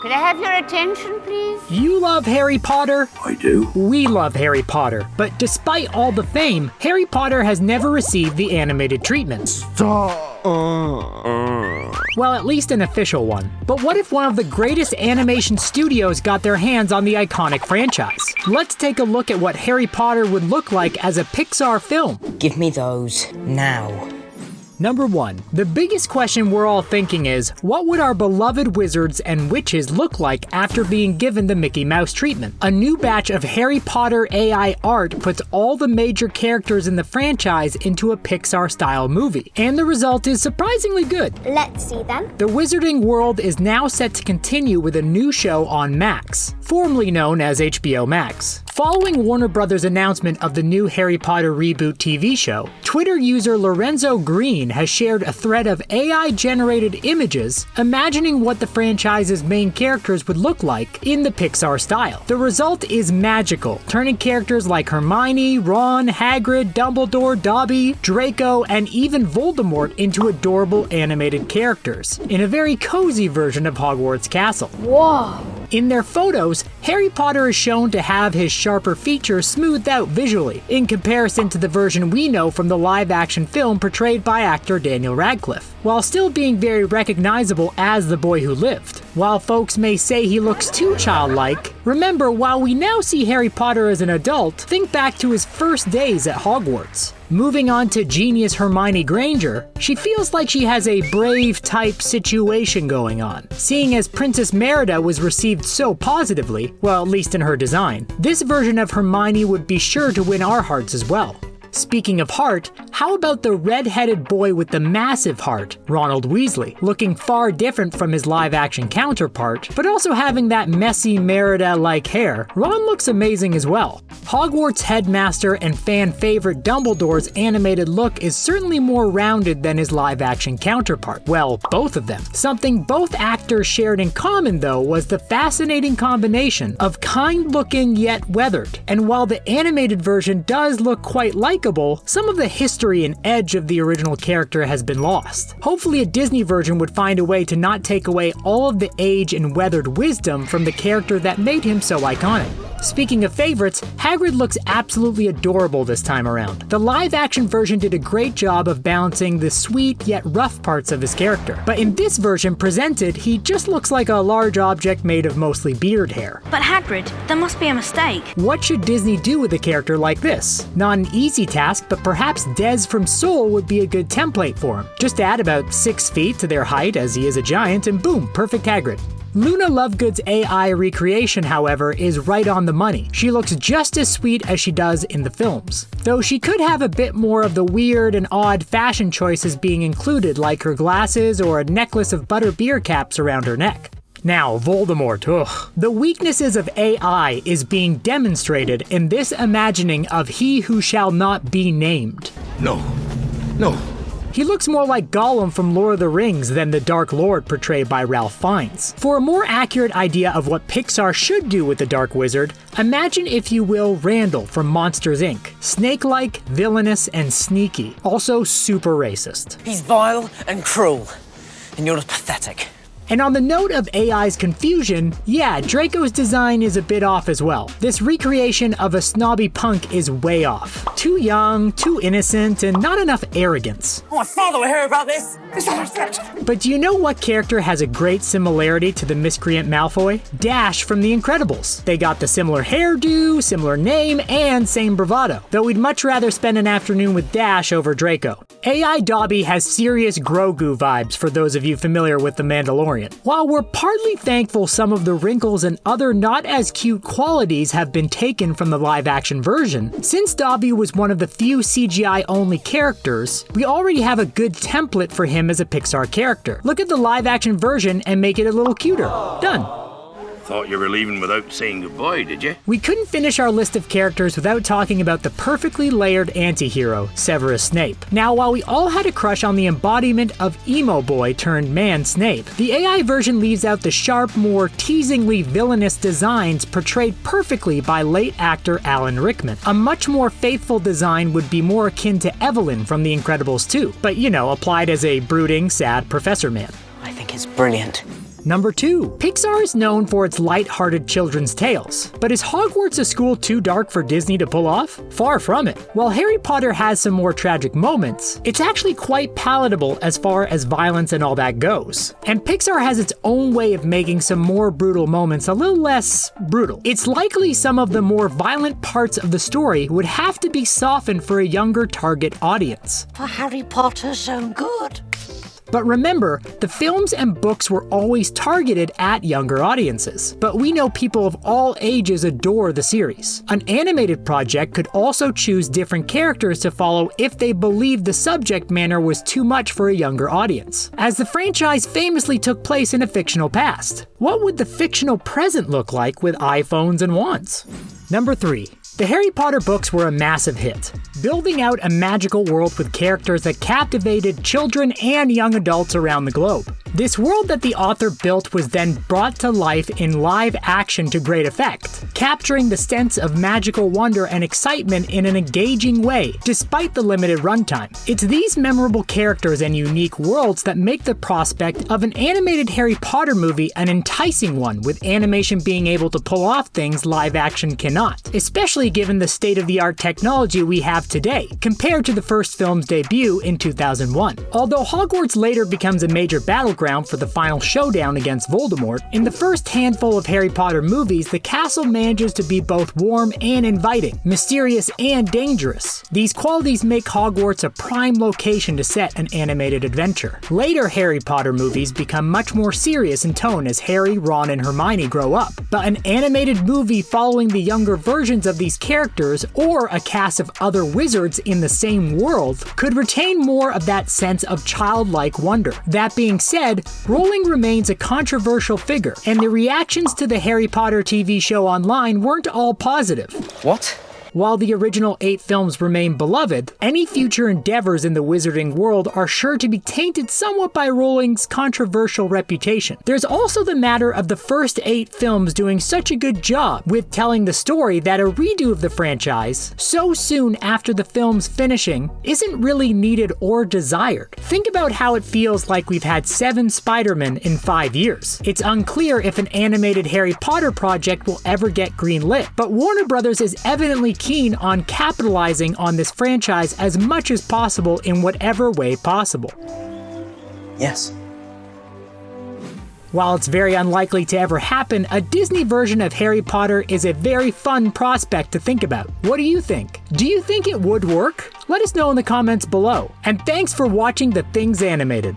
Could I have your attention, please? You love Harry Potter? I do. We love Harry Potter, but despite all the fame, Harry Potter has never received the animated treatment. Stop. Well, at least an official one. But what if one of the greatest animation studios got their hands on the iconic franchise? Let's take a look at what Harry Potter would look like as a Pixar film. Give me those now. Number 1. The biggest question we're all thinking is, what would our beloved wizards and witches look like after being given the Mickey Mouse treatment? A new batch of Harry Potter AI art puts all the major characters in the franchise into a Pixar-style movie, and the result is surprisingly good. Let's see them. The Wizarding World is now set to continue with a new show on Max, formerly known as HBO Max. Following Warner Brothers' announcement of the new Harry Potter reboot TV show, Twitter user Lorenzo Green has shared a thread of AI-generated images imagining what the franchise's main characters would look like in the Pixar style. The result is magical, turning characters like Hermione, Ron, Hagrid, Dumbledore, Dobby, Draco, and even Voldemort into adorable animated characters, in a very cozy version of Hogwarts Castle. Whoa. In their photos, Harry Potter is shown to have his sharper features smoothed out visually, in comparison to the version we know from the live-action film portrayed by actor Daniel Radcliffe, while still being very recognizable as the boy who lived. While folks may say he looks too childlike, remember, while we now see Harry Potter as an adult, think back to his first days at Hogwarts. Moving on to genius Hermione Granger, she feels like she has a Brave-type situation going on. Seeing as Princess Merida was received so positively, well, at least in her design, this version of Hermione would be sure to win our hearts as well. Speaking of heart, how about the red-headed boy with the massive heart, Ronald Weasley, looking far different from his live-action counterpart, but also having that messy Merida-like hair? Ron looks amazing as well. Hogwarts headmaster and fan favorite Dumbledore's animated look is certainly more rounded than his live-action counterpart. Well, both of them. Something both actors shared in common, though, was the fascinating combination of kind-looking yet weathered. And while the animated version does look quite likable, some of the history and edge of the original character has been lost. Hopefully a Disney version would find a way to not take away all of the age and weathered wisdom from the character that made him so iconic. Speaking of favorites, Hagrid looks absolutely adorable this time around. The live-action version did a great job of balancing the sweet yet rough parts of his character, but in this version presented, he just looks like a large object made of mostly beard hair. But Hagrid, there must be a mistake. What should Disney do with a character like this? Not an easy task, but perhaps Des from Soul would be a good template for him. Just add about 6 feet to their height as he is a giant and boom, perfect Hagrid. Luna Lovegood's AI recreation, however, is right on the money. She looks just as sweet as she does in the films, though she could have a bit more of the weird and odd fashion choices being included, like her glasses or a necklace of butterbeer caps around her neck. Now, Voldemort, ugh. The weaknesses of AI is being demonstrated in this imagining of he who shall not be named. No. He looks more like Gollum from Lord of the Rings than the Dark Lord portrayed by Ralph Fiennes. For a more accurate idea of what Pixar should do with the Dark Wizard, imagine, if you will, Randall from Monsters, Inc. Snake-like, villainous, and sneaky. Also super racist. He's vile and cruel, and you're pathetic. And on the note of AI's confusion, yeah, Draco's design is a bit off as well. This recreation of a snobby punk is way off. Too young, too innocent, and not enough arrogance. My father will hear about this. Is that a threat? But do you know what character has a great similarity to the miscreant Malfoy? Dash from The Incredibles. They got the similar hairdo, similar name, and same bravado. Though we'd much rather spend an afternoon with Dash over Draco. AI Dobby has serious Grogu vibes for those of you familiar with The Mandalorian. While we're partly thankful some of the wrinkles and other not as cute qualities have been taken from the live-action version, since Dobby was one of the few CGI-only characters, we already have a good template for him as a Pixar character. Look at the live-action version and make it a little cuter. Done. Thought you were leaving without saying goodbye, did you? We couldn't finish our list of characters without talking about the perfectly layered anti-hero, Severus Snape. Now, while we all had a crush on the embodiment of emo boy turned man Snape, the AI version leaves out the sharp, more teasingly villainous designs portrayed perfectly by late actor Alan Rickman. A much more faithful design would be more akin to Evelyn from The Incredibles 2, but you know, applied as a brooding, sad professor man. I think it's brilliant. Number 2. Pixar is known for its light-hearted children's tales, but is Hogwarts a school too dark for Disney to pull off? Far from it. While Harry Potter has some more tragic moments, it's actually quite palatable as far as violence and all that goes. And Pixar has its own way of making some more brutal moments a little less brutal. It's likely some of the more violent parts of the story would have to be softened for a younger target audience. For Harry Potter's own good. But remember, the films and books were always targeted at younger audiences. But we know people of all ages adore the series. An animated project could also choose different characters to follow if they believed the subject matter was too much for a younger audience, as the franchise famously took place in a fictional past. What would the fictional present look like with iPhones and wands? Number 3. The Harry Potter books were a massive hit, building out a magical world with characters that captivated children and young adults around the globe. This world that the author built was then brought to life in live action to great effect, capturing the sense of magical wonder and excitement in an engaging way, despite the limited runtime. It's these memorable characters and unique worlds that make the prospect of an animated Harry Potter movie an enticing one, with animation being able to pull off things live action cannot, especially given the state-of-the-art technology we have today, compared to the first film's debut in 2001. Although Hogwarts later becomes a major battleground for the final showdown against Voldemort, in the first handful of Harry Potter movies, the castle manages to be both warm and inviting, mysterious and dangerous. These qualities make Hogwarts a prime location to set an animated adventure. Later Harry Potter movies become much more serious in tone as Harry, Ron, and Hermione grow up, but an animated movie following the younger versions of these characters, or a cast of other wizards in the same world, could retain more of that sense of childlike wonder. That being said, Rowling remains a controversial figure, and the reactions to the Harry Potter TV show online weren't all positive. What? While the original 8 films remain beloved, any future endeavors in the wizarding world are sure to be tainted somewhat by Rowling's controversial reputation. There's also the matter of the first 8 films doing such a good job with telling the story that a redo of the franchise, so soon after the film's finishing, isn't really needed or desired. Think about how it feels like we've had 7 Spider-Men in 5 years. It's unclear if an animated Harry Potter project will ever get greenlit, but Warner Brothers is evidently keen on capitalizing on this franchise as much as possible in whatever way possible. Yes. While it's very unlikely to ever happen, a Disney version of Harry Potter is a very fun prospect to think about. What do you think? Do you think it would work? Let us know in the comments below. And thanks for watching The Things Animated.